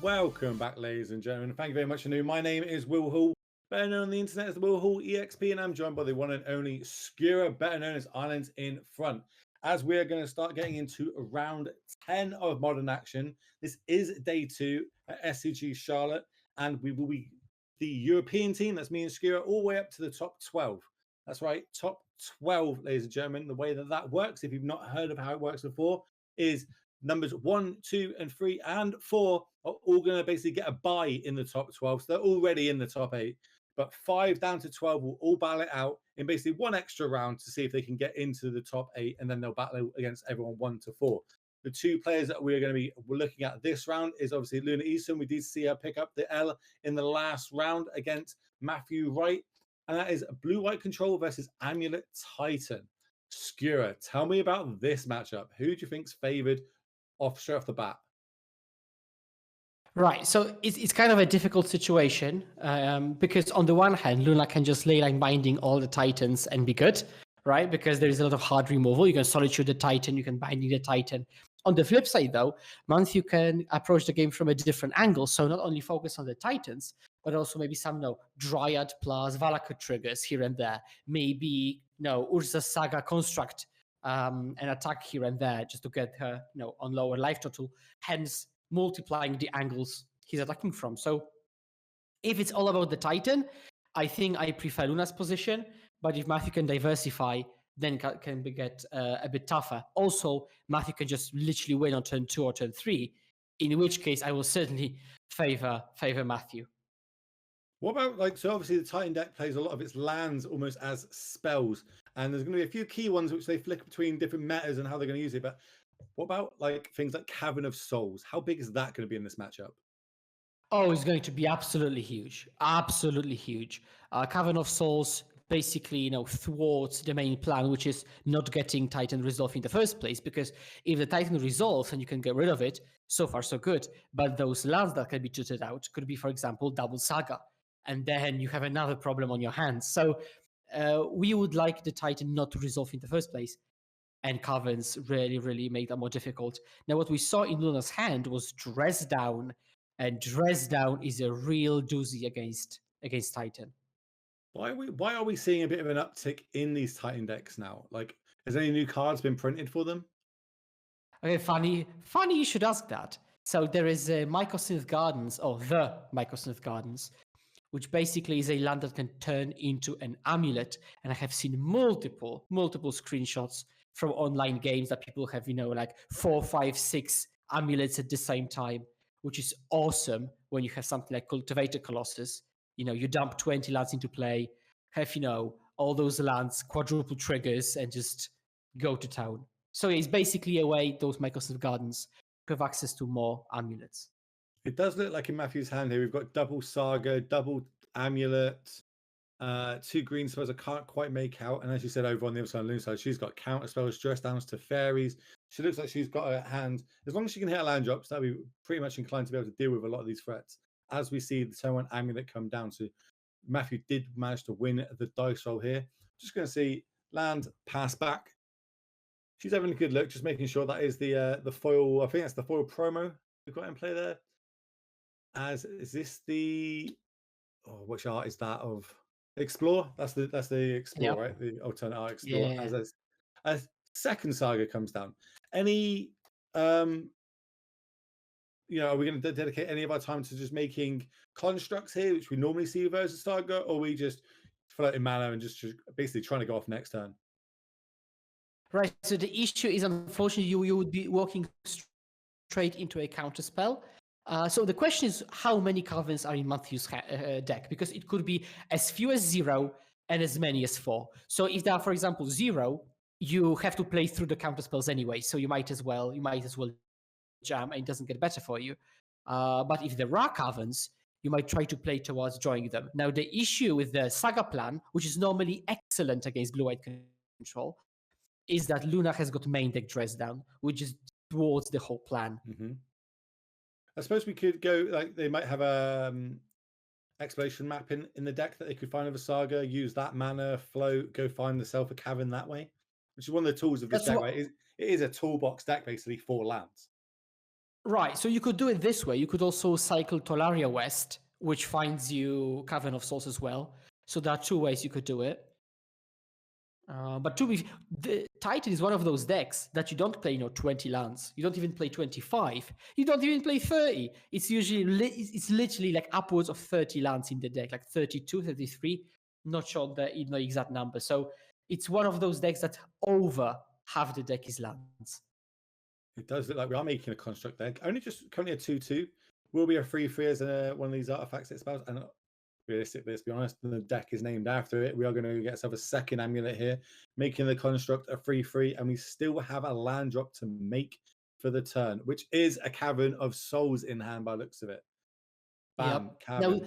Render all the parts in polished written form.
Welcome back, ladies and gentlemen. Thank you very much, Anu. My name is Will Hall, better known on the internet as the Will Hall EXP, and I'm joined by the one and only Skura, better known as Islands in Front. As we are going to start getting into round 10 of Modern Action, this is day 2 at SCG Charlotte, and we will be the European team. That's me and Skura, all the way up to the top 12. That's right, top 12, ladies and gentlemen. The way that works, if you've not heard of how it works before, is numbers 1, 2, and 3, and 4 are all going to basically get a bye in the top 12. So they're already in the top 8. But 5 down to 12 will all battle it out in basically one extra round to see if they can get into the top 8, and then they'll battle against everyone 1 to 4. The two players that we're going to be looking at this round is obviously Luna Easton. We did see her pick up the L in the last round against Matthew Wright. And that is Blue-White Control versus Amulet Titan. Skura, tell me about this matchup. Who do you think's favored straight off the bat? Right, so it's kind of a difficult situation because on the one hand, Luna can just leyline binding all the Titans and be good, right? Because there is a lot of hard removal. You can Solitude the Titan, you can binding the Titan. On the flip side, though, Matthew can approach the game from a different angle. So not only focus on the Titans, but also maybe some Dryad plus Valakut triggers here and there. Maybe Urza Saga construct an attack here and there just to get her on lower life total. Hence, multiplying the angles he's attacking from. So if it's all about the Titan, I think I prefer Luna's position. But if Matthew can diversify, then can get a bit tougher. Also, Matthew can just literally win on turn 2 or turn 3, in which case I will certainly favor Matthew. What about, so obviously the Titan deck plays a lot of its lands almost as spells, and there's going to be a few key ones which they flick between different metas and how they're going to use it. But what about things like Cavern of Souls? How big is that going to be in this matchup? Oh, it's going to be absolutely huge. Absolutely huge. Cavern of Souls basically, thwarts the main plan, which is not getting Titan resolve in the first place. Because if the Titan resolves and you can get rid of it, so far so good. But those lands that can be cheated out could be, for example, double Saga. And then you have another problem on your hands. So we would like the Titan not to resolve in the first place. And Caverns really, really make that more difficult. Now, what we saw in Luna's hand was Dress Down. And Dress Down is a real doozy against Titan. Why are we seeing a bit of an uptick in these Titan decks now? Has any new cards been printed for them? Okay, funny you should ask that. So there is a Mycosynth Gardens, or the Mycosynth Gardens, which basically is a land that can turn into an amulet. And I have seen multiple screenshots from online games that people have, 4, 5, 6 amulets at the same time, which is awesome when you have something like Cultivator Colossus. You dump 20 lands into play, have, all those lands, quadruple triggers, and just go to town. So it's basically a way those Mycosynth Gardens have access to more amulets. It does look like in Matthew's hand here, we've got double Saga, double Amulet, 2 green spells I can't quite make out. And as you said, over on the other side of Luna's side, she's got counter spells, Dress Downs to Fairies. She looks like she's got a hand. As long as she can hit a land drops, that'll be pretty much inclined to be able to deal with a lot of these threats. As we see the turn 1 Amulet come down. So Matthew did manage to win the dice roll here. Just going to see land pass back. She's having a good look, just making sure that is the foil. I think that's the foil promo we've got in play there. Is this the which art is that of Explore? That's the Explore, yep. Right? The alternate art Explore. Yeah. As second Saga comes down. Any are we going to dedicate any of our time to just making constructs here, which we normally see versus Saga, or we just floating mana and just basically trying to go off next turn? Right. So the issue is, unfortunately, you would be walking straight into a counter spell. So the question is, how many Caverns are in Matthew's deck? Because it could be as few as 0 and as many as 4. So if there are, for example, 0, you have to play through the counter spells anyway. So you might as well jam, and it doesn't get better for you. But if there are Caverns, you might try to play towards drawing them. Now, the issue with the Saga plan, which is normally excellent against Blue-White Control, is that Luna has got main deck Dress Down, which is towards the whole plan. Mm-hmm. I suppose we could go, they might have a exploration map in the deck that they could find of a Saga, use that mana, float, go find themselves a Cavern that way, which is one of the tools of this deck, right? It is a toolbox deck, basically, for lands. Right, so you could do it this way. You could also cycle Tolaria West, which finds you Cavern of Souls as well. So there are two ways you could do it. But the Titan is one of those decks that you don't play, 20 lands. You don't even play 25. You don't even play 30. It's usually, it's literally like upwards of 30 lands in the deck, like 32, 33. Not sure the exact number. So it's one of those decks that over half the deck is lands. It does look like we are making a construct deck. Only just currently a 2/2. Will be a 3/3 as one of these artifacts it spells. And realistically, let's be honest, the deck is named after it. We are going to get ourselves a second amulet here, making the construct a 3/3, and we still have a land drop to make for the turn, which is a Cavern of Souls in hand by the looks of it. Bam, Yep. Cavern. Now,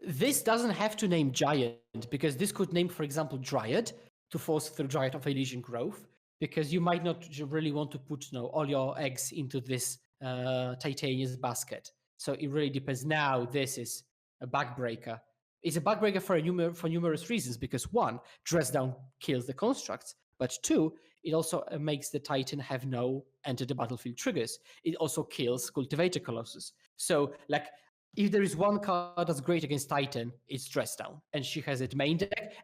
this doesn't have to name Giant, because this could name, for example, Dryad to force through Dryad of Elysian Growth, because you might not really want to put all your eggs into this Titania's basket. So it really depends. Now, this is a backbreaker. It's a backbreaker for numerous reasons, because one, Dress Down kills the constructs, but two, it also makes the Titan have no enter the battlefield triggers. It also kills Cultivator Colossus. So, like, if there is one card that's great against Titan, it's Dress Down, and she has it main deck,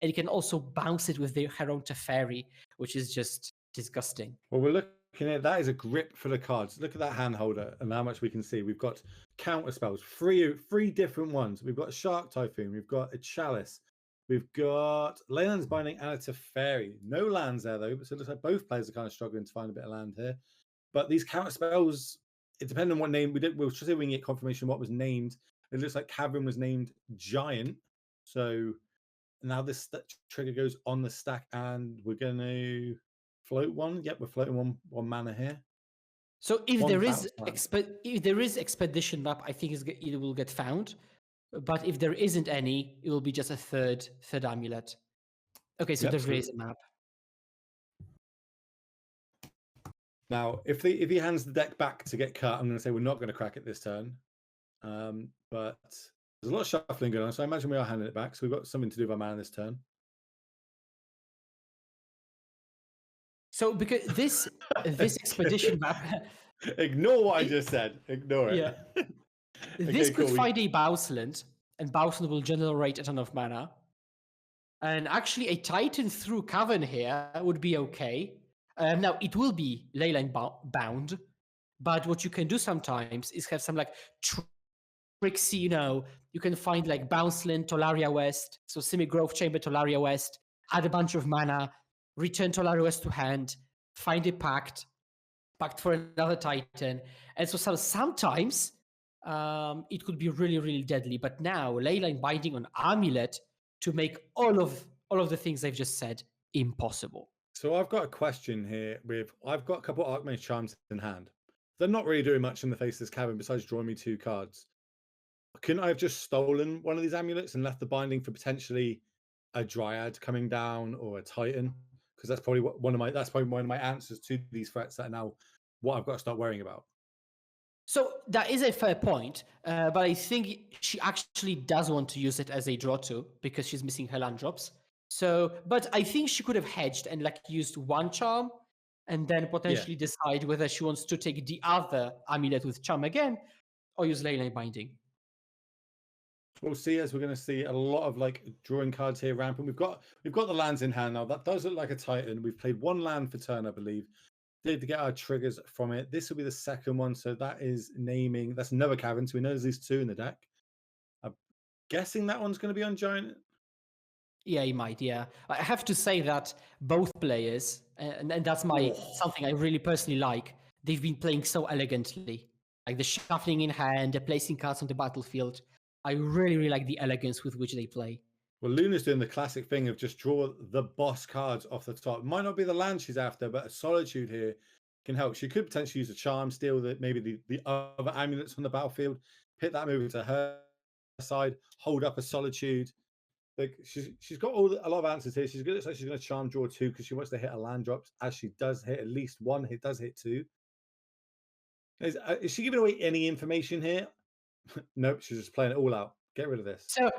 and you can also bounce it with her own Teferi, which is just disgusting. Well, we're looking at that is a grip for the cards. Look at that hand holder and how much we can see. We've got counter spells, three different ones. We've got a Shark Typhoon, we've got a Chalice, we've got Leyland's Binding and a Teferi. No lands there though, so it looks like both players are kind of struggling to find a bit of land here. But these counter spells, it depends on what name we did. We'll see if we can get confirmation what was named. It looks like Cavern was named Giant. So now this trigger goes on the stack, and we're going to float one. Yep, we're floating one mana here. So if there is Expedition Map, I think it will get found. But if there isn't any, it will be just a third amulet. Okay, so there is a map. Now, if he hands the deck back to get cut, I'm going to say we're not going to crack it this turn. But there's a lot of shuffling going on, so I imagine we are handing it back. So we've got something to do with our mana this turn. So because this expedition map, ignore what I just said. Ignore it. Yeah. This could find a Bouseland, and Bouseland will generate a ton of mana. And actually, a Titan through Cavern here would be okay. Now it will be Leyline bound, but what you can do sometimes is have some like tricks. You can find like Bouseland, Tolaria West, so Semi-Growth Chamber, Tolaria West, add a bunch of mana, return Tolaria West to hand, find a pact for another Titan. And so sometimes it could be really, really deadly. But now Leyline binding on Amulet to make all of the things I've just said impossible. So I've got a question here. I've got a couple of Archmage Charms in hand. They're not really doing much in the face of this Cavern besides drawing me 2 cards. Couldn't I have just stolen one of these amulets and left the binding for potentially a Dryad coming down or a Titan? Because that's probably one of my answers to these threats that are now what I've got to start worrying about. So that is a fair point, but I think she actually does want to use it as a draw too, because she's missing her land drops. So, but I think she could have hedged and like used one charm and then potentially decide whether she wants to take the other amulet with charm again or use Leyline binding. We'll see, as we're going to see a lot of like drawing cards here rampant. We've got the lands in hand now. That does look like a Titan. We've played 1 land for turn, I believe. Did get our triggers from it. This will be the second one, so that is naming. That's another Cavern, so we know there's these 2 in the deck. I'm guessing that one's going to be on Giant. Yeah, he might. Yeah, I have to say that both players, and that's something I really personally like. They've been playing so elegantly, like the shuffling in hand, the placing cards on the battlefield. I really, really like the elegance with which they play. Well, Luna's doing the classic thing of just draw the boss cards off the top. Might not be the land she's after, but a Solitude here can help. She could potentially use a charm, steal maybe the other amulets on the battlefield, hit that move to her side, hold up a Solitude. Like she's got a lot of answers here. She's going to charm draw 2 because she wants to hit her land drops, as she does hit at least 1. It does hit 2. Is she giving away any information here? Nope, she's just playing it all out. Get rid of this. So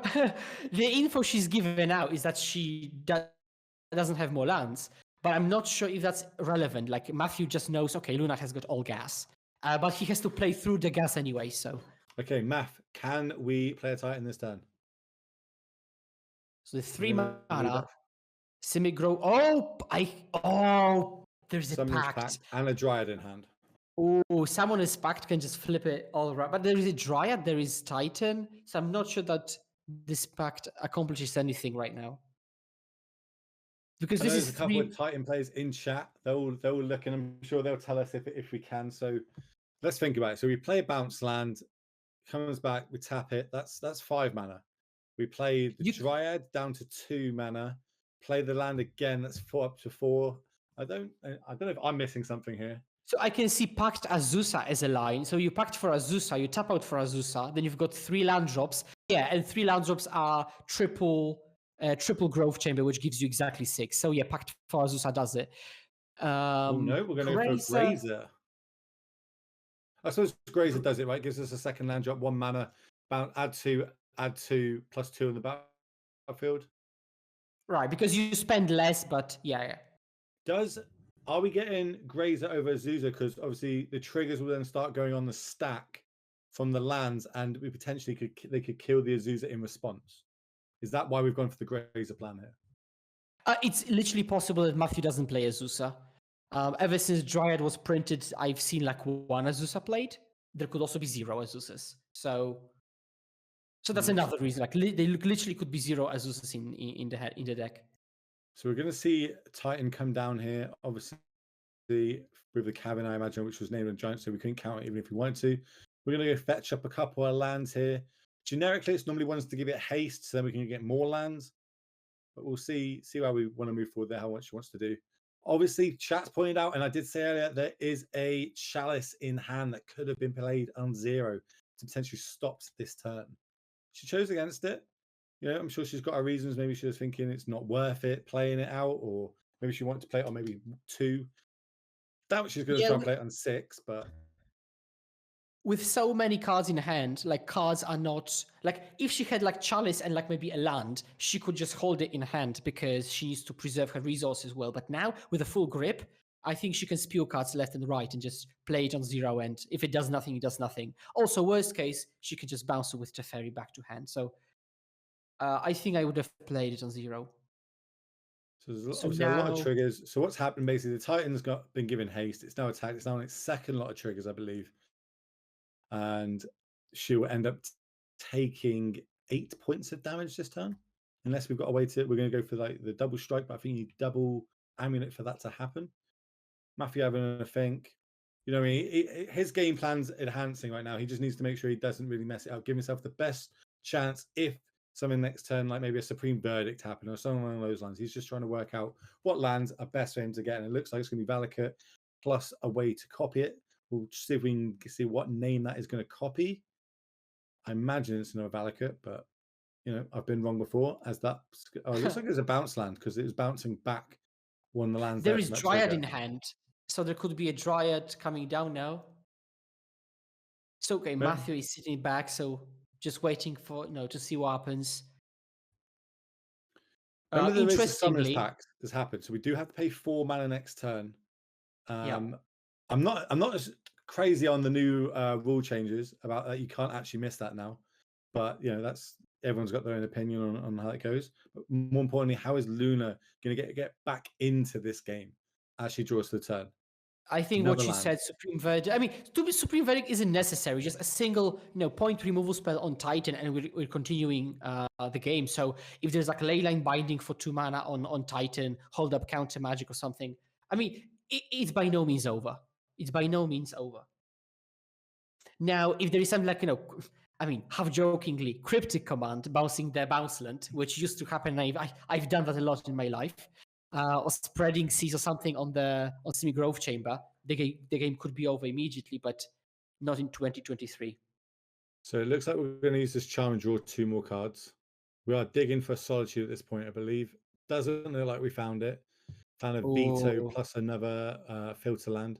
the info she's given out is that she doesn't have more lands, but I'm not sure if that's relevant. Like Matthew just knows, okay, Luna has got all gas, But he has to play through the gas anyway, so. Okay, Math, can we play a Titan this turn? So the 3 gonna read mana, that. semi-grow. There's a Summoners pact. and a Dryad in hand. Oh, Summoner's Pact can just flip it all around. But there is a Dryad, there is Titan, so I'm not sure that this pact accomplishes anything right now. Because I know this there's is a couple 3. of Titan players in chat. They'll look, and I'm sure they'll tell us if we can. So let's think about it. So we play a bounce land, comes back, we tap it. That's 5 mana. We play the Dryad down to 2 mana. Play the land again. That's 4 up to 4. I don't know if I'm missing something here. So I can see Pact Azusa as a line. So you pact for Azusa, you tap out for Azusa, then you've got 3 land drops. Yeah, and 3 land drops are triple growth chamber, which gives you exactly 6. So yeah, Pact for Azusa does it. Oh no, we're going to go for Grazer. I suppose Grazer does it, right? Gives us a second land drop, 1 mana, add 2, +2 in the battlefield. Right, because you spend less, but yeah. Are we getting Grazer over Azusa? Because obviously the triggers will then start going on the stack from the lands, and we potentially could kill the Azusa in response. Is that why we've gone for the Grazer plan here? It's literally possible that Matthew doesn't play Azusa. Ever since Dryad was printed, I've seen like 1 Azusa played. There could also be 0 Azusas. So that's another reason. Like they literally could be 0 Azusas in the deck. So we're going to see Titan come down here, obviously with the cabin, I imagine, which was named a giant, so we couldn't count it even if we wanted to. We're going to go fetch up a couple of lands here. Generically, it's normally wants to give it haste, so then we can get more lands. But we'll see how we want to move forward there, how much she wants to do. Obviously, chat's pointed out, and I did say earlier, there is a Chalice in hand that could have been played on 0 to potentially stop this turn. She chose against it. I'm sure she's got her reasons. Maybe she was thinking it's not worth it playing it out, or maybe she wanted to play it on maybe 2. Doubt she's going to try and play it on 6, but with so many cards in hand, like cards are not like if she had like Chalice and like maybe a land, she could just hold it in hand because she needs to preserve her resources well. But now with a full grip, I think she can spew cards left and right and just play it on 0. And if it does nothing, it does nothing. Also, worst case, she could just bounce it with Teferi back to hand. So I think I would have played it on 0. So there's obviously a lot of triggers. So what's happened basically, the Titan's been given haste. It's now attacked. It's now on its second lot of triggers, I believe. And she will end up taking 8 points of damage this turn. Unless we've got a way to, we're going to go for like the double strike, but I think you need double Amulet for that to happen. Matthew having a think. You know what I mean? His game plan's enhancing right now. He just needs to make sure he doesn't really mess it up. Give himself the best chance if something next turn, like maybe a Supreme Verdict happen or something along those lines. He's just trying to work out what lands are best for him to get. And it looks like it's going to be Valakut plus a way to copy it. We'll see if we can see what name that is going to copy. I imagine it's another Valakut, but I've been wrong before. It looks like it's a bounce land because it was bouncing back one of the lands. There is Dryad in hand, so there could be a Dryad coming down now. So okay, Matthew is sitting back, so just waiting for to see what happens. Remember, there is a Summoners Pact that's happened, so we do have to pay 4 mana next turn. I'm not as crazy on the new rule changes about that. You can't actually miss that now, but that's everyone's got their own opinion on how it goes. But more importantly, how is Luna going to get back into this game as she draws to the turn? I think what you said, Supreme Verdict. I mean, Supreme Verdict isn't necessary. Just a single, point removal spell on Titan, and we're continuing the game. So if there's like a Leyline Binding for 2 mana on Titan, hold up counter magic or something. I mean, it's by no means over. It's by no means over. Now, if there is something like half jokingly, cryptic command bouncing the bounce land, which used to happen. I've done that a lot in my life. Or spreading seas or something on semi-growth chamber, the game could be over immediately, but not in 2023. So it looks like we're going to use this charm and draw 2 more cards. We are digging for Solitude at this point, I believe. Doesn't look like we found it. Found a veto plus another filter land.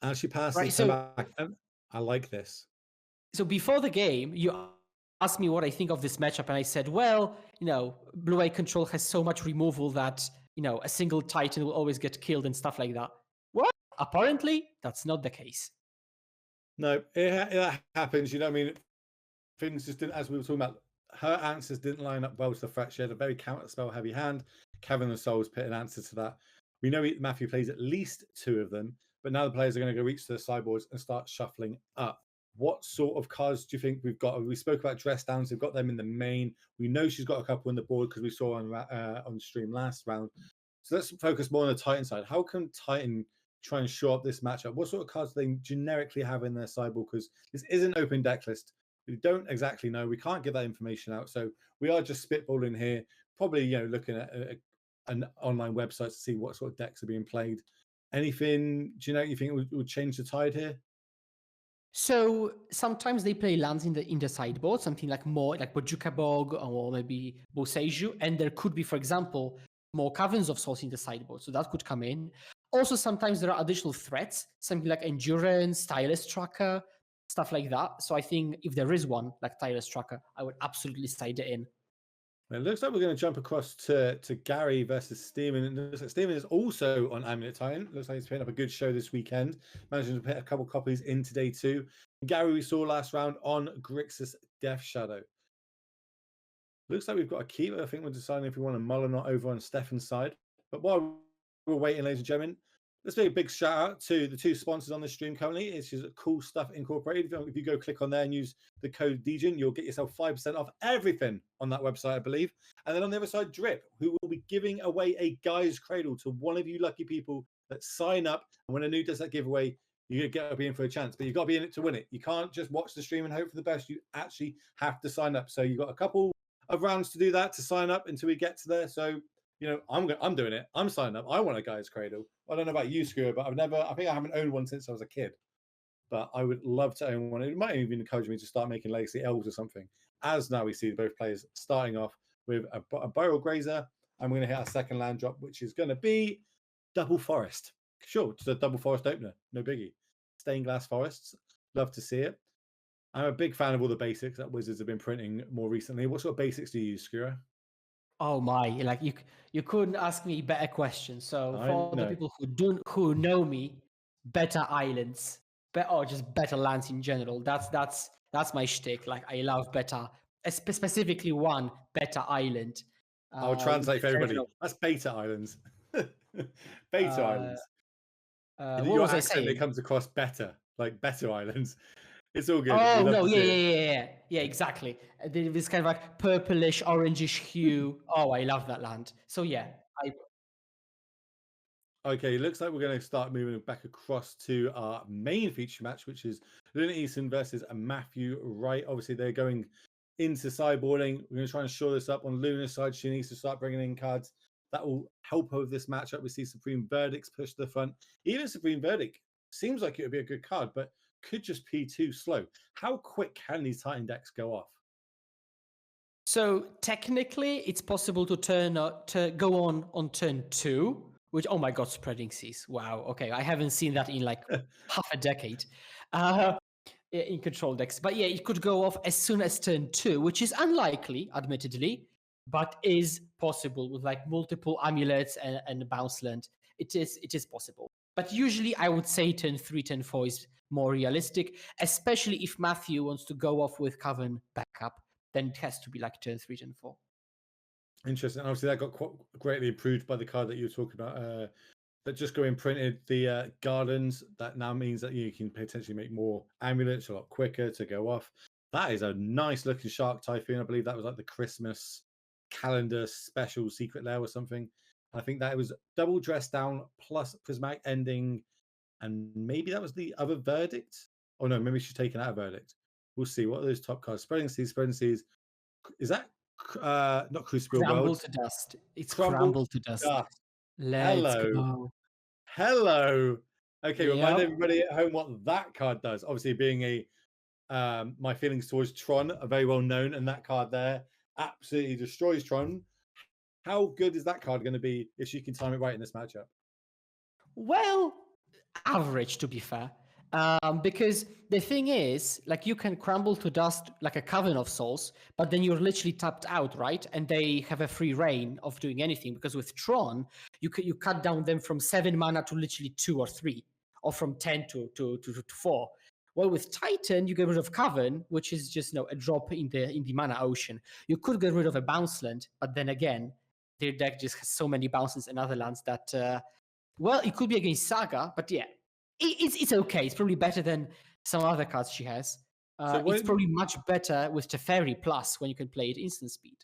And she passes back. I like this. So before the game, you asked me what I think of this matchup, and I said, well, Blue-Eye Control has so much removal that a single Titan will always get killed and stuff like that. Well, apparently, that's not the case. No, it happens. You know what I mean? Things just didn't, as we were talking about, her answers didn't line up well to the fact she had a very counterspell heavy hand. Kevin and Souls put an answer to that. We know Matthew plays at least 2 of them, but now the players are going to go reach to the sideboards and start shuffling up. What sort of cards do you think we've got? We spoke about dress downs. We've got them in the main. We know she's got a couple on the board because we saw on stream last round. So let's focus more on the Titan side. How can Titan try and show up this matchup? What sort of cards do they generically have in their sideboard? Because this is an open deck list. We don't exactly know. We can't give that information out. So we are just spitballing here, probably, looking at an online website to see what sort of decks are being played. Anything, do you think would change the tide here? So sometimes they play lands in the sideboard, something like more like Bojuka Bog or maybe Boseiju, and there could be, for example, more Caverns of Souls in the sideboard, so that could come in. Also, sometimes there are additional threats, something like Endurance, Tireless Tracker, stuff like that. So I think if there is one like Tireless Tracker, I would absolutely side it in. It looks like we're going to jump across to Gary versus Steven. And it looks like Steven is also on Amulet Titan. Looks like he's putting up a good show this weekend. Managing to put a couple copies in today too. And Gary we saw last round on Grixis Death Shadow. Looks like we've got a keeper. I think we're deciding if we want to mull or not over on Stefan's side. But while we're waiting, ladies and gentlemen, let's make a big shout out to the 2 sponsors on the stream currently. It's just Cool Stuff Incorporated. If you go click on there and use the code DJIN, you'll get yourself 5% off everything on that website, I believe. And then on the other side, Drip, who will be giving away a Guy's Cradle to one of you lucky people that sign up. And when a new does that giveaway, you're going to be in for a chance. But you've got to be in it to win it. You can't just watch the stream and hope for the best. You actually have to sign up. So you've got a couple of rounds to do that, to sign up until we get to there. So I'm doing it. I'm signing up. I want a Guy's Cradle. I don't know about you, Screw, but I think I haven't owned one since I was a kid. But I would love to own one. It might even encourage me to start making Legacy Elves or something. As now we see both players starting off with a Burial Grazer, and we're going to hit our second land drop, which is going to be Double Forest. Sure, it's a Double Forest opener. No biggie. Stained Glass Forests. Love to see it. I'm a big fan of all the basics that Wizards have been printing more recently. What sort of basics do you use, Skura? Oh my! Like you couldn't ask me better questions. So for the people who know me, better islands, or just better lands in general. That's my shtick. Like I love better, specifically one better island. I'll translate for everybody. That's beta islands. Beta islands. What was I saying? It comes across better, like better islands. It's all good. Oh no, yeah, exactly. This kind of like purplish, orangish hue. Oh, I love that land. So yeah, Okay, looks like we're going to start moving back across to our main feature match, which is Luna Easton versus Matthew Wright. Obviously, they're going into sideboarding. We're going to try and shore this up on Luna's side. She needs to start bringing in cards that will help her with this matchup. We see Supreme Verdicts push to the front. Even Supreme Verdict seems like it would be a good card, but could just be too slow. How quick can these Titan decks go off? So technically, it's possible to go on turn 2. Which, oh my god, Spreading Seas. Wow, okay. I haven't seen that in like half a decade in control decks. But yeah, it could go off as soon as turn 2, which is unlikely, admittedly, but is possible with like multiple amulets and bounce land. It is possible. But usually I would say turn 3, turn 4 is more realistic, especially if Matthew wants to go off with Cavern backup, then it has to be like turn 3, turn 4. Interesting. Obviously, that got quite greatly improved by the card that you were talking about. That just go imprinted the gardens. That now means that you can potentially make more amulets a lot quicker to go off. That is a nice looking Shark Typhoon. I believe that was like the Christmas calendar special secret lair or something. I think that it was double dress down plus prismatic ending, and maybe that was the other verdict. Oh no, maybe she's taken out a verdict. We'll see. What are those top cards? Spreading Seas. Is that not Crucible Crumble Worlds? to dust. It's crumble to dust. Let's go. Hello. Okay, remind everybody at home what that card does. Obviously, being a my feelings towards Tron are very well known, and that card there absolutely destroys Tron. How good is that card going to be if she can time it right in this matchup? Well, average to be fair. Because the thing is, like you can crumble to dust like a Cavern of Souls, but then you're literally tapped out, right? And they have a free reign of doing anything. Because with Tron, you cut down them from 7 mana to literally 2 or 3, or from 10 to 4. Well, with Titan, you get rid of Cavern, which is just a drop in the mana ocean. You could get rid of a bounce land, but then again, their deck just has so many bounces and other lands that well, it could be against Saga, but yeah, it's okay. It's probably better than some other cards she has. So It's when probably much better with Teferi Plus when you can play it instant speed.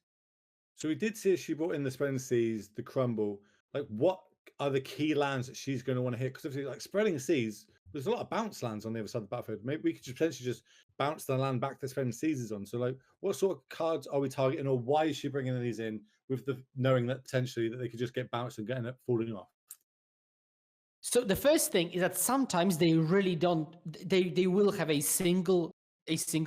so we did see she brought in the Spreading Seas, the Crumble. Like, what are the key lands that she's going to want to hit? Because obviously, like Spreading Seas, there's a lot of bounce lands on the other side of the battlefield. Maybe we could just potentially just bounce the land back that Spreading Seas is on. So, like, what sort of cards are we targeting, or why is she bringing these in with the knowing that potentially that they could just get bounced and getting it falling off? So the first thing is that sometimes they really don't. They will have a single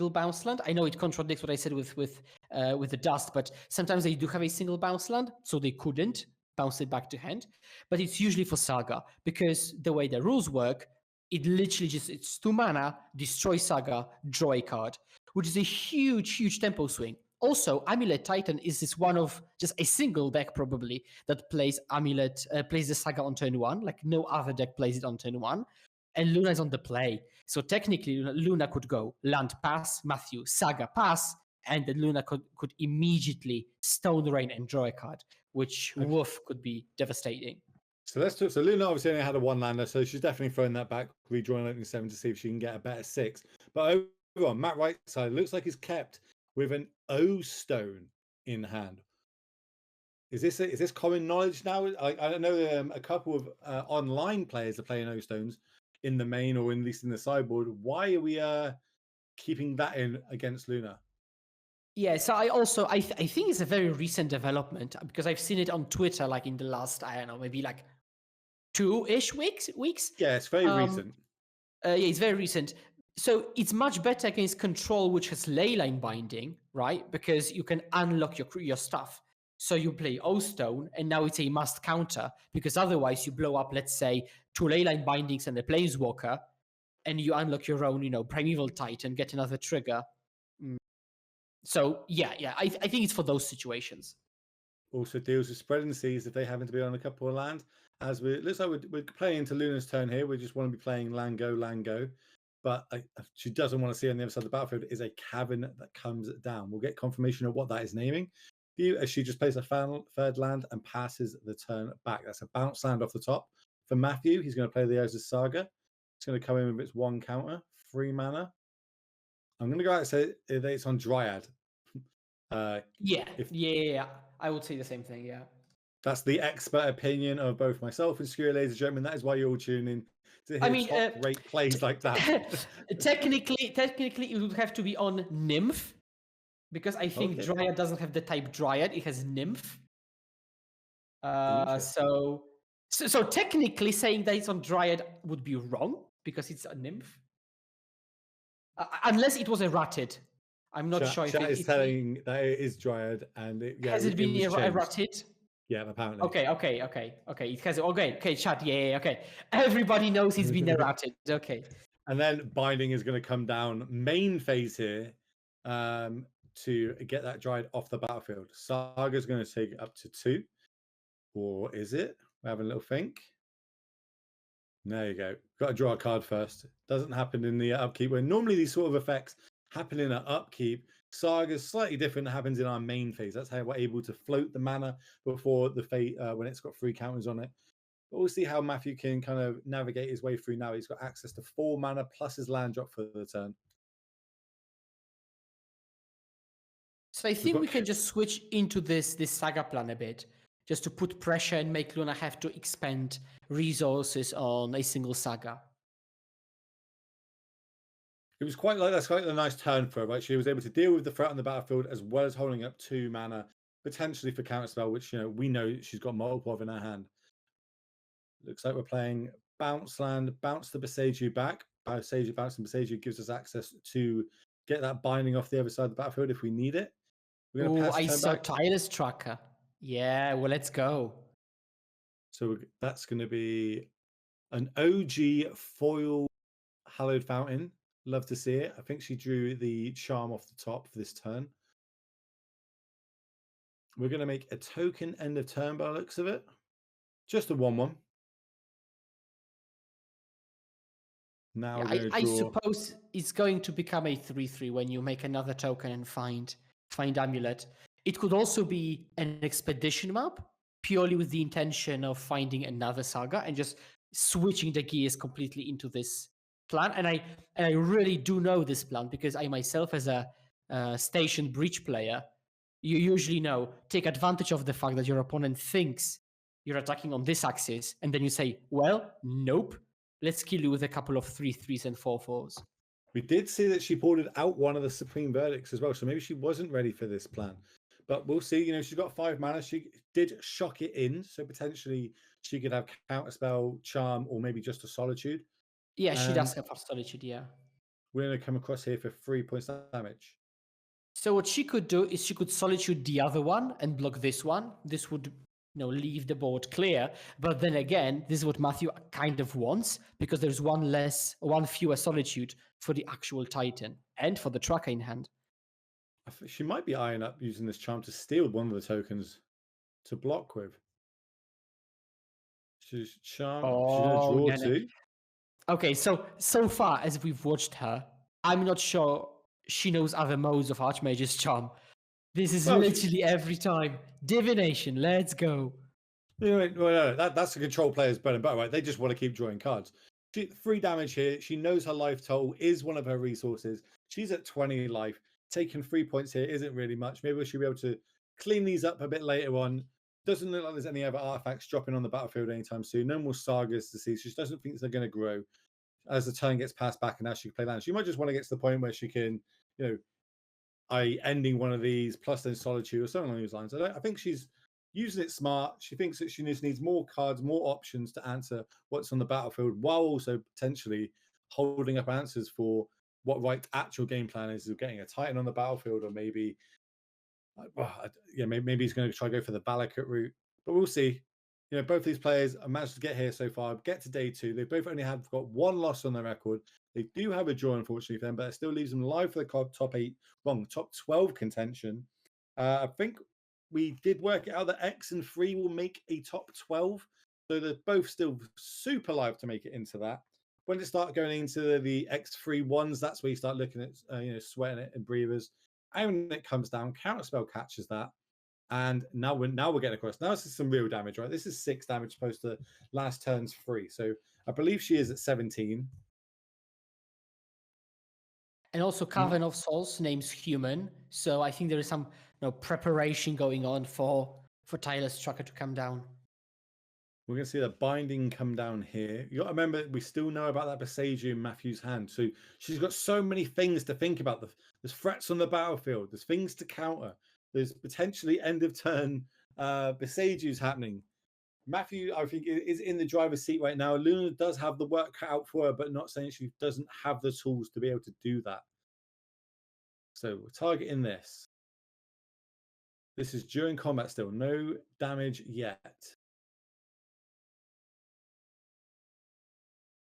bounce land. I know it contradicts what I said with the dust, but sometimes they do have a single bounce land, so they couldn't bounce it back to hand. But it's usually for Saga because the way the rules work, it literally just it's 2 mana, destroy Saga, draw a card, which is a huge tempo swing. Also, Amulet Titan is this one of just a single deck probably that plays Amulet, plays the Saga on turn 1. Like no other deck plays it on turn 1. And Luna is on the play. So technically, Luna could go land pass, Matthew, Saga pass, and then Luna could immediately Stone Rain and draw a card, which woof could be devastating. So let's talk. So Luna obviously only had a 1-lander, so she's definitely throwing that back, redrawing Lightning 7 to see if she can get a better 6. But over on Matt right side, looks like he's kept with an O stone in hand. Is this common knowledge now? I don't know. A couple of online players are playing O stones in the main or at least in the sideboard. Why are we keeping that in against Luna? Yeah, so I think it's a very recent development because I've seen it on Twitter like in the last, I don't know, maybe like 2-ish weeks. Yeah, it's very recent. Yeah, it's very recent. So it's much better against Control, which has Leyline Binding, right? Because you can unlock your stuff. So you play O-Stone, and now it's a must counter, because otherwise you blow up, let's say, 2 Leyline Bindings and a Planeswalker, and you unlock your own, Primeval Titan, get another trigger. So yeah, I think it's for those situations. Also deals with Spreading Seas if they happen to be on a couple of lands. As it looks like we're playing into Luna's turn here. We just want to be playing land go. But she doesn't want to see on the other side of the battlefield is a Cavern that comes down. We'll get confirmation of what that is naming. As she just plays a third land and passes the turn back. That's a bounce land off the top. For Matthew, he's going to play the Oasis Saga. It's going to come in with its 1 counter, 3 mana. I'm going to go out and say that it's on Dryad. Yeah. I would say the same thing, yeah. That's the expert opinion of both myself and Skewer, ladies and gentlemen. That is why you're all tuning in to hear top-rate plays like that. Technically, it would have to be on Nymph, because I think Dryad doesn't have the type Dryad; it has Nymph. So technically, saying that it's on Dryad would be wrong because it's a Nymph, unless it was errated. I'm not sure if it is telling that it is Dryad, and has it been errated? Yeah, apparently. Okay. It has. Okay, chat. Yeah. Okay. Everybody knows he's been errated. Okay. And then Binding is going to come down main phase here to get that Dryad off the battlefield. Saga's going to take it up to 2, or is it? We're having a little think. There you go. Got to draw a card first. Doesn't happen in the upkeep. Where normally these sort of effects happen in an upkeep. Saga's slightly different. It happens in our main phase. That's how we're able to float the mana before the fate when it's got 3 counters on it. But we'll see how Matthew can kind of navigate his way through now. He's got access to 4 mana plus his land drop for the turn. So I think we can just switch into this Saga plan a bit, just to put pressure and make Luna have to expend resources on a single Saga. It was quite a nice turn for her, right? She was able to deal with the threat on the battlefield as well as holding up 2 mana, potentially for counterspell, which we know she's got multiple of in her hand. Looks like we're playing bounce land, bounce the Boseiju back. Bouncing Boseiju gives us access to get that binding off the other side of the battlefield if we need it. We're going to pass I saw Tireless Tracker. Yeah, well, let's go. So that's going to be an OG foil Hallowed Fountain. Love to see it. I think she drew the charm off the top for this turn. We're going to make a token end of turn by the looks of it. Just a 1/1. Now Yeah, we're going to I draw. suppose it's going to become a 3/3 when you make another token and find Amulet. It could also be an expedition map, purely with the intention of finding another saga and just switching the gears completely into this plan. And I really do know this plan because I myself, as a station breach player, you usually know take advantage of the fact that your opponent thinks you're attacking on this axis, and then you say, well, nope, let's kill you with a couple of 3/3s and 4/4s. We did see that she boarded out one of the Supreme Verdicts as well, so maybe she wasn't ready for this plan. But we'll see. You know, she's got 5 mana. She did shock it in, so potentially she could have Counterspell, Charm, or maybe just a Solitude. Yeah, she does And have Solitude, yeah. we're going to come across here for 3 points damage. So what she could do is she could Solitude the other one and block this one. This would, leave the board clear. But then again, this is what Matthew kind of wants because there's one fewer Solitude for the actual Titan and for the tracker in hand. She might be eyeing up using this charm to steal one of the tokens to block with. She's charm. She's going to draw two. Okay, so far as we've watched her, I'm not sure she knows other modes of Archmage's charm. This is literally every time. Divination, let's go. No, that's the control player's bread and butter, right? They just want to keep drawing cards. 3 damage here. She knows her life total is one of her resources. She's at 20 life. Taking 3 points here isn't really much. Maybe she'll be able to clean these up a bit later on. Doesn't look like there's any other artifacts dropping on the battlefield anytime soon. No more sagas to see. She just doesn't think they're going to grow as the turn gets passed back and now she can play land. She might just want to get to the point where she can, ending one of these plus then Solitude or something along those lines. I think she's using it smart. She thinks that she just needs more cards, more options to answer what's on the battlefield, while also potentially holding up answers for what right actual game plan is of getting a Titan on the battlefield, or maybe, maybe he's going to try to go for the Balakut route. But we'll see. Both these players have managed to get here so far, get to day 2. They both only have got 1 loss on their record. They do have a draw, unfortunately, for them, but it still leaves them live for the top 12 contention. I think we did work it out that X and 3 will make a top 12. So they're both still super live to make it into that. When they start going into the X3 ones, that's where you start looking at, sweating it and breathers. And when it comes down, Counterspell catches that. And now we're getting across. Now this is some real damage, right? This is 6 damage opposed to last turn's 3. So I believe she is at 17. And also Cavern of Souls names human. So I think there is some preparation going on for Tyler's tracker to come down. We're going to see the binding come down here. You got to remember, we still know about that Besaju in Matthew's hand. So she's got so many things to think about. There's threats on the battlefield. There's things to counter. There's potentially end of turn Besaju's happening. Matthew, I think, is in the driver's seat right now. Luna does have the work cut out for her, but not saying she doesn't have the tools to be able to do that. So we're targeting this. This is during combat still. No damage yet.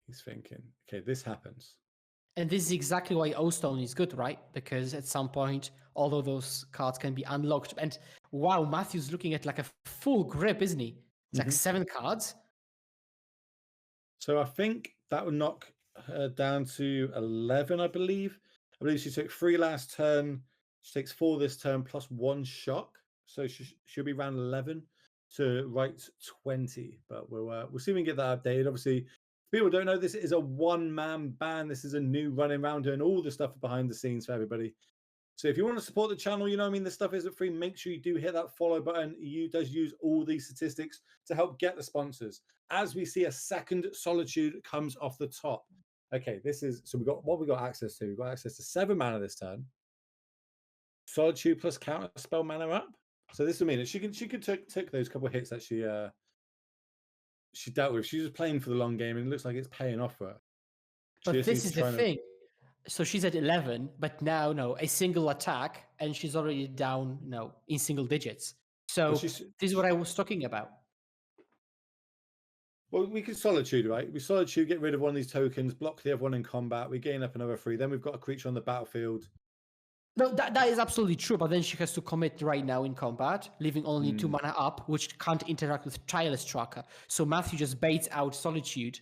He's thinking, okay, this happens. And this is exactly why O-Stone is good, right? Because at some point, all of those cards can be unlocked. And wow, Matthew's looking at like a full grip, isn't he? It's like 7 cards. So I think that would knock her down to 11, I believe. I believe she took 3 last turn. She takes 4 this turn plus 1 shock. So she'll be around 11 to right 20. But we'll see if we can get that updated. Obviously, people don't know this is a 1-man ban. This is a new running around doing all the stuff behind the scenes for everybody. So if you want to support the channel, the stuff isn't free. Make sure you do hit that follow button. You does use all these statistics to help get the sponsors. As we see a second Solitude comes off the top. Okay, so we got access to. We've got access to 7 mana this turn. Solitude plus counter spell mana up. So this will mean that she could take those couple of hits that she dealt with. She's just playing for the long game, and it looks like it's paying off for her. But this is the thing. So she's at 11, but now, a single attack, and she's already down, in single digits. So this is what I was talking about. Well, we can Solitude, right? We Solitude, get rid of one of these tokens, block the other one in combat. We gain up another 3. Then we've got a creature on the battlefield. No, that is absolutely true, but then she has to commit right now in combat, leaving only 2 mana up, which can't interact with Tyler's tracker. So Matthew just baits out Solitude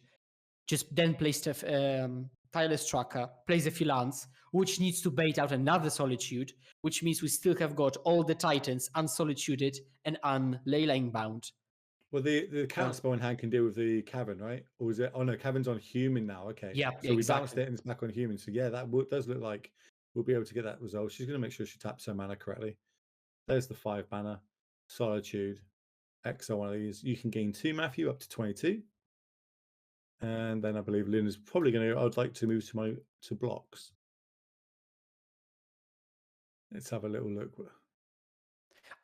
just then plays Tireless Tracker, plays a few lands, which needs to bait out another Solitude, which means we still have got all the Titans unsolituded and unleyline bound. Well, the counter spell in hand can deal with the Cavern, right? Or is it? Oh no, Cavern's on human now. Okay. Yeah, So we exactly. bounced it and it's back on human. So yeah, that does look like we'll be able to get that result. She's going to make sure she taps her mana correctly. There's the 5 mana. Solitude. Exile one of these. You can gain 2, Matthew, up to 22. And then I believe Luna's probably going to. I'd like to move to blocks. Let's have a little look.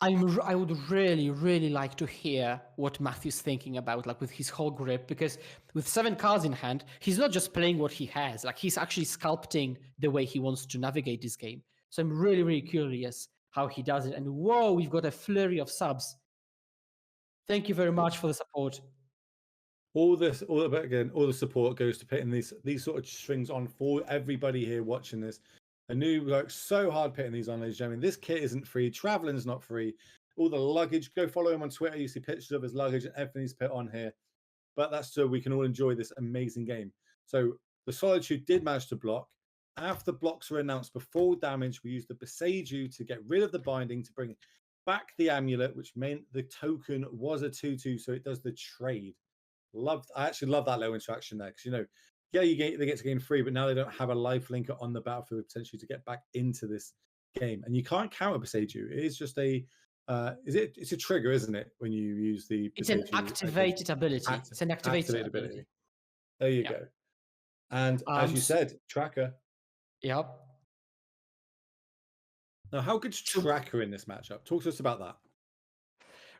I would really, really like to hear what Matthew's thinking about, like with his whole grip, because with 7 cards in hand, he's not just playing what he has, like he's actually sculpting the way he wants to navigate this game. So I'm really, really curious how he does it. And whoa, we've got a flurry of subs. Thank you very much for the support. All the support goes to putting these sort of strings on for everybody here watching this. Anu worked so hard putting these on, ladies and gentlemen. This kit isn't free. Traveling's not free. All the luggage, go follow him on Twitter. You see pictures of his luggage and everything he's put on here. But that's so we can all enjoy this amazing game. So the Solitude did manage to block. After the blocks were announced before damage, we used the Boseiju to get rid of the binding to bring back the Amulet, which meant the token was a 2/2, so it does the trade. I actually love that little interaction there because yeah, they get to gain 3, but now they don't have a life linker on the battlefield potentially to get back into this game. And you can't counter Boseiju. It is just it's a trigger, isn't it? When you use the It's an activated ability. It's an activated ability. There you go. And as you said, tracker. Yep. Now, how good's tracker in this matchup? Talk to us about that.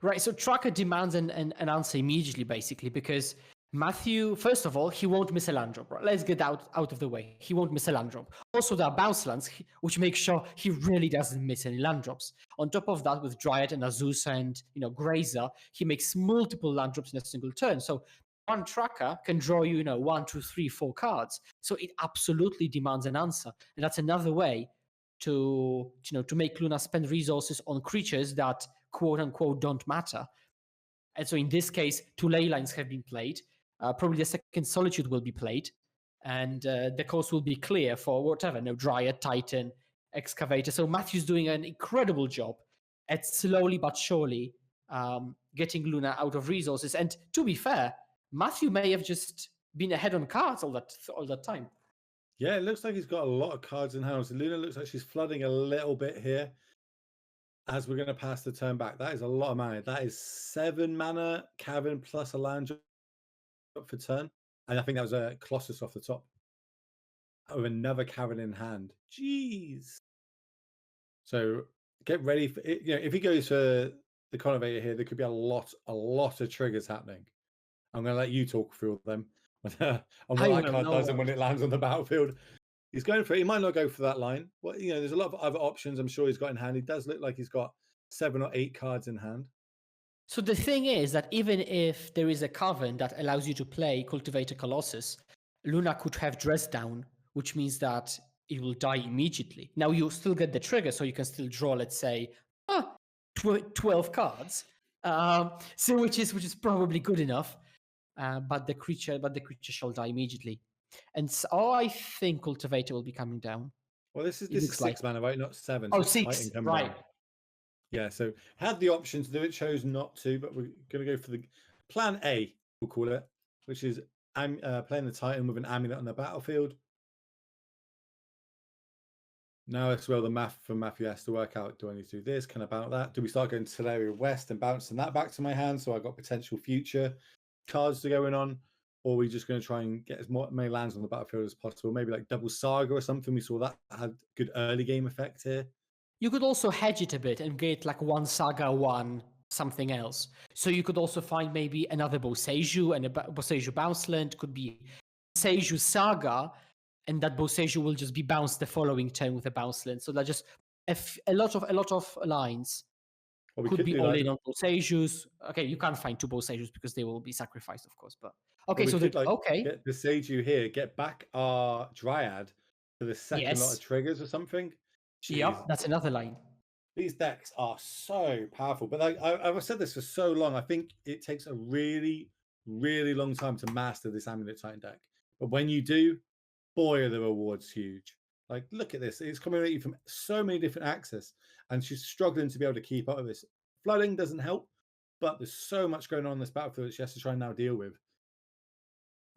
Right, so tracker demands an answer immediately, basically, because Matthew, first of all, he won't miss a land drop. Right? Let's get out of the way. He won't miss a land drop. Also, there are bounce lands, which makes sure he really doesn't miss any land drops. On top of that, with Dryad and Azus and Grazer, he makes multiple land drops in a single turn. So one tracker can draw you, 1, 2, 3, 4 cards. So it absolutely demands an answer, and that's another way to make Luna spend resources on creatures that quote unquote don't matter. And so in this case, 2 ley lines have been played. Probably the second Solitude will be played, and the coast will be clear for whatever, Dryad, Titan, Excavator. So Matthew's doing an incredible job at slowly but surely getting Luna out of resources. And to be fair, Matthew may have just been ahead on cards all that time. Yeah, it looks like he's got a lot of cards in hand. So Luna looks like she's flooding a little bit here as we're going to pass the turn back. That is a lot of mana. That is 7 mana Cavern plus a land drop for turn. And I think that was a Colossus off the top with another Cavern in hand. Jeez. So get ready for it. If he goes for the Cultivator here, there could be a lot of triggers happening. I'm going to let you talk through them. On what that card does and when it lands on the battlefield. He's going for it. He might not go for that line. Well, there's a lot of other options I'm sure he's got in hand. He does look like he's got 7 or 8 cards in hand. So the thing is that even if there is a Cavern that allows you to play Cultivator Colossus, Luna could have Dress Down, which means that it will die immediately. Now you still get the trigger, so you can still draw, let's say, 12 cards. So which is probably good enough. But the creature shall die immediately. And so I think Cultivator will be coming down. Well, this is 6 mana, right? Not 7. Oh, 6, right. Down. Yeah, so had the option to do it, chose not to, but we're going to go for the plan A, we'll call it, which is playing the Titan with an Amulet on the battlefield. Now it's the math from Matthew has to work out. Do I need to do this? Can I bounce that? Do we start going to Teleria West and bouncing that back to my hand so I got potential future cards to going on? Or are we just going to try and get as many lands on the battlefield as possible? Maybe like double Saga or something. We saw that had good early game effect here. You could also hedge it a bit and get like 1 Saga, 1 something else. So you could also find maybe another Boseiju and a Boseiju bounce land. Could be Boseiju Saga, and that Boseiju will just be bounced the following turn with a bounce land. So that just a lot of lines could be all in on Boseijus. Okay, you can't find 2 Boseijus because they will be sacrificed, of course. But okay, so get Boseiju here, get back our Dryad for the second lot of triggers or something. Jeez. Yep, that's another line. These decks are so powerful, but I've said this for so long. I think it takes a really, really long time to master this Amulet Titan deck. But when you do, boy, are the rewards huge. Like, look at this. It's coming at you from so many different axes, and she's struggling to be able to keep up with this. Flooding doesn't help, but there's so much going on in this battlefield that she has to try and now deal with.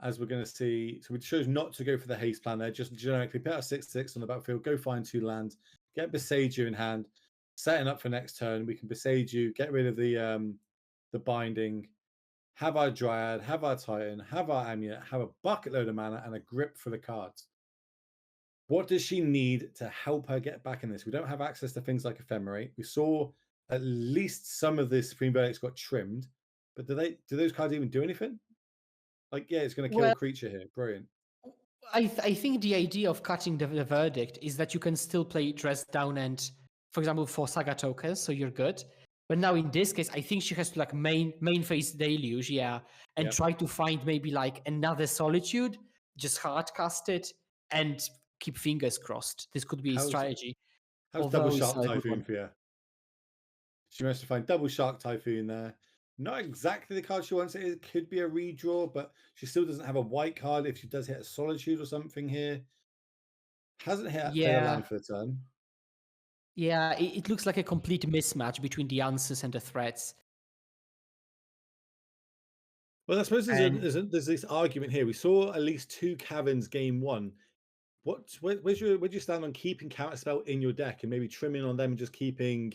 As we're going to see, so we chose not to go for the haste plan there, just generically put a 6/6 on the battlefield, go find 2 lands, get Besage in hand, setting up for next turn. We can Besage you, get rid of the binding, have our Dryad, have our Titan, have our Amulet, have a bucket load of mana, and a grip for the cards. What does she need to help her get back in this? We don't have access to things like Ephemerate. We saw at least some of the Supreme Verdicts got trimmed, but do those cards even do anything? Like, yeah, it's going to kill a creature here. Brilliant. I think the idea of cutting the verdict is that you can still play Dress Down and, for example, for Saga tokens, so you're good. But now in this case, I think she has to like main phase Deluge, and try to find maybe like another Solitude, just hard cast it, and keep fingers crossed. This could be a strategy. How's Double Shark Typhoon for you? She managed to find Double Shark Typhoon there. Not exactly the card she wants. It could be a redraw, but she still doesn't have a white card if she does hit a Solitude or something here. Hasn't hit a land for the turn. Yeah, it looks like a complete mismatch between the answers and the threats. Well, I suppose there's this argument here. We saw at least 2 caverns game 1. Where'd you stand on keeping Counterspell in your deck and maybe trimming on them and just keeping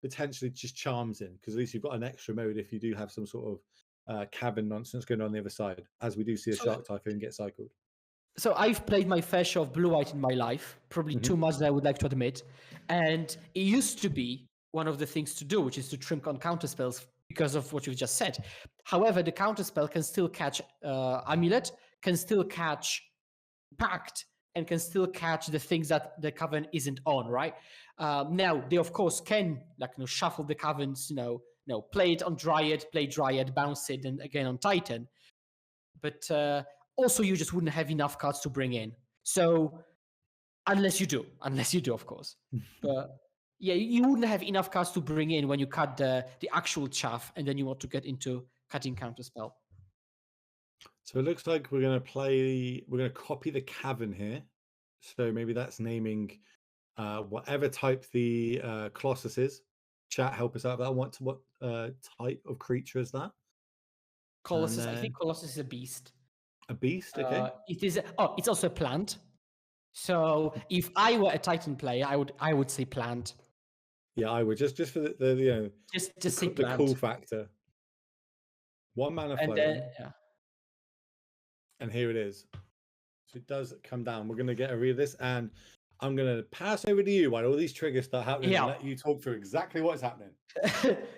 potentially just charms in? Because at least you've got an extra mode if you do have some sort of cavern nonsense going on the other side, as we do see a Shark Typhoon get cycled. So I've played my fair share of blue-white in my life, probably too much that I would like to admit. And it used to be one of the things to do, which is to trim on counterspells because of what you've just said. However, the counterspell can still catch Amulet, can still catch Pact, and can still catch the things that the Cavern isn't on, right? Now, they of course can shuffle the Caverns, play it on Dryad, play Dryad, bounce it, and again on Titan. But also, you just wouldn't have enough cards to bring in. So, unless you do, of course. But yeah, you wouldn't have enough cards to bring in when you cut the actual chaff, and then you want to get into cutting counterspell. So it looks like we're going to copy the Cavern here. So maybe that's naming whatever type the Colossus is. Chat, help us out with that. What type of creature is that? Colossus. I think Colossus is a beast. A beast, okay. It is. It's also a plant. So if I were a Titan player, I would say plant. Yeah, I would just for the just say plant. Cool factor. 1 mana floating. And here it is. So it does come down. We're going to get a read of this, and I'm going to pass over to you while all these triggers start happening and let you talk through exactly what's happening.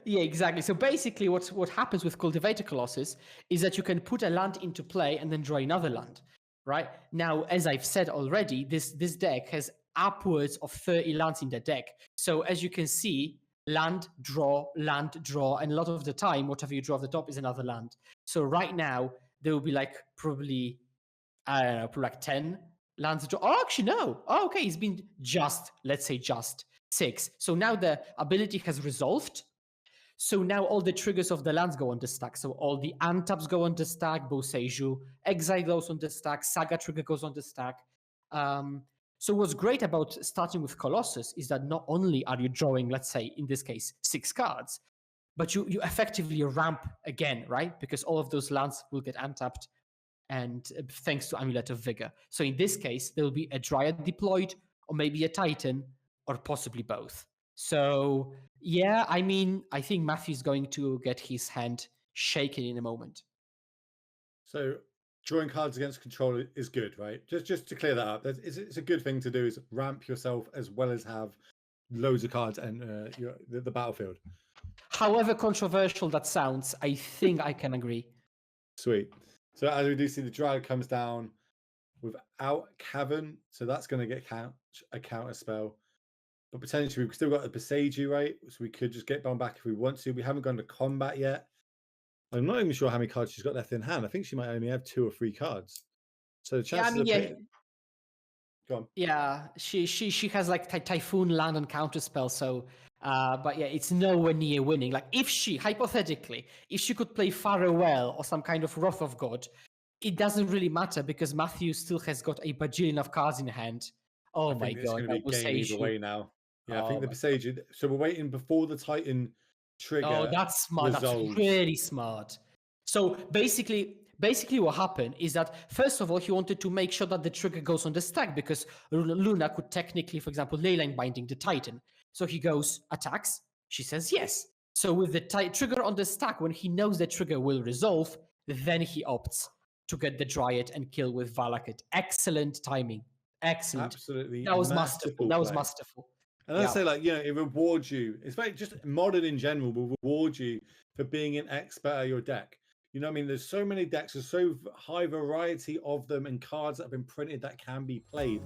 Yeah, exactly. So basically what happens with Cultivator Colossus is that you can put a land into play and then draw another land, right? Now, as I've said already, this deck has upwards of 30 lands in the deck. So as you can see, land, draw, and a lot of the time, whatever you draw off the top is another land. So right now, there will be probably, I don't know, probably 10 lands to draw. Oh, actually, no. Oh, okay, it's been let's say just 6. So now the ability has resolved. So now all the triggers of the lands go on the stack. So all the untaps go on the stack, Boseiju, Exile goes on the stack, Saga trigger goes on the stack. So what's great about starting with Colossus is that not only are you drawing, let's say, in this case, 6 cards, but you effectively ramp again, right? Because all of those lands will get untapped, and thanks to Amulet of Vigor. So in this case, there will be a Dryad deployed, or maybe a Titan, or possibly both. So yeah, I mean, I think Matthew's going to get his hand shaken in a moment. So drawing cards against control is good, right? Just to clear that up, it's a good thing to do, is ramp yourself as well as have loads of cards and the battlefield. However controversial that sounds, I think I can agree. Sweet. So as we do see, the Dryad comes down without Cavern, so that's going to get a counter spell. But potentially we've still got the Besage, right? So we could just get Bone back if we want to. We haven't gone to combat yet. I'm not even sure how many cards she's got left in hand. I think she might only have 2 or 3 cards. So the chances Go on. Yeah, she has Typhoon land and counterspell, so but yeah, it's nowhere near winning. Like if she, hypothetically, if she could play Farewell or some kind of Wrath of God, it doesn't really matter because Matthew still has got a bajillion of cards in hand. Oh I my think it's god, going to that be will game save either you. way now. Yeah, I Oh think the my Besage. So we're waiting before the Titan trigger. Oh, that's smart. resolves. That's really smart. So basically what happened is that first of all, he wanted to make sure that the trigger goes on the stack because Luna could technically, for example, leyline binding the Titan. So he goes, attacks. She says yes. So with the trigger on the stack, when he knows the trigger will resolve, then he opts to get the Dryad and kill with Valakut. Excellent timing. Excellent. Absolutely That was masterful. That was play. masterful. And I say, like, you know, it rewards you. It's very just modern in general will reward you for being an expert at your deck. You know what I mean? There's so many decks, there's so high variety of them and cards that have been printed that can be played.